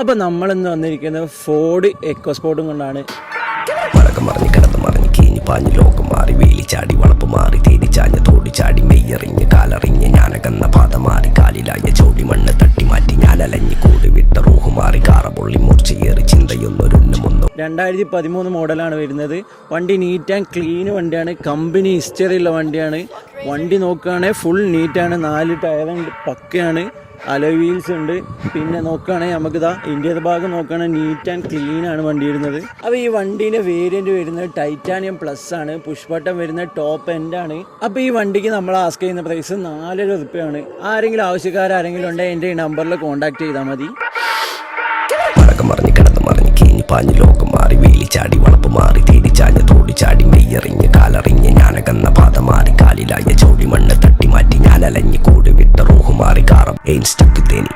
അപ്പോൾ നമ്മളിന്ന് വന്നിരിക്കുന്നത് ഫോർഡ് എക്കോസ്പോർട്ടും കൊണ്ടാണ്. മഴക്കം മറിഞ്ഞ് കിടന്ന് മറിഞ്ഞ് കീഞ്ഞ് പാഞ്ഞ് ലോകം മാറി വേലി ചാടി വളപ്പ് മാറി തേടി ചാഞ്ഞ് തോടി ചാടി മെയ്യറിഞ്ഞ് കാലറിഞ്ഞ് ഞാനകന്ന പാത മാറി കാലിലായ ചോടി മണ്ണ് തട്ടി മാറ്റി ഞാനലഞ്ഞ് കൂടി വിട്ട റൂഹ് മാറി കാറ പൊള്ളി മൂർച്ചയേറി ചിന്തയൊന്നൊരുന്നമൊന്നും. 2013 മോഡലാണ് വരുന്നത്. വണ്ടി നീറ്റ് ആൻഡ് ക്ലീൻ വണ്ടിയാണ്, കമ്പനി ഹിസ്റ്ററി ഉള്ള വണ്ടിയാണ്. വണ്ടി നോക്കുകയാണെങ്കിൽ ഫുൾ നീറ്റാണ്, 4 ടയറുണ്ട്, പക്കയാണ്, അലോയ് വീൽസ് ഉണ്ട്. പിന്നെ നോക്കുകയാണെങ്കിൽ നമുക്കിതാ ഇന്ത്യയുടെ ഭാഗം നോക്കുകയാണെങ്കിൽ നീറ്റ് ആൻഡ് ക്ലീൻ ആണ് വണ്ടി വരുന്നത്. അപ്പോൾ ഈ വണ്ടീൻ്റെ വേരിയൻറ്റ് വരുന്നത് ടൈറ്റാനിയം പ്ലസ് ആണ്, പുഷ് ബട്ടൺ വരുന്നത് ടോപ്പ് എൻഡ് ആണ്. അപ്പോൾ ഈ വണ്ടിക്ക് നമ്മൾ ആസ്ക് ചെയ്യുന്ന പ്രൈസ് 4,000 രൂപയാണ്. ആരെങ്കിലും ആവശ്യക്കാരെങ്കിലും ഉണ്ടെങ്കിൽ എൻ്റെ ഈ നമ്പറിൽ കോൺടാക്ട് ചെയ്താൽ മതി. മഴക്കം മറിഞ്ഞ് കിടന്ന് മറിഞ്ഞ് കീഞ്ഞ് പാഞ്ഞ് ലോകം മാറി വേലി ചാടി വളപ്പ് മാറി തേടി ചാഞ്ഞ് തോടി ചാടി മെയ്യറിഞ്ഞ് കാലറിഞ്ഞ് ഞാനകന്ന പാത മാറി കാലിലായ ചോടി മണ്ണ് തട്ടി മാറ്റി ഞാനലഞ്ഞ് കൂടി വിട്ട റൂഹ് മാറി കാറം എയിൻ സ്റ്റക്ക് തേനി.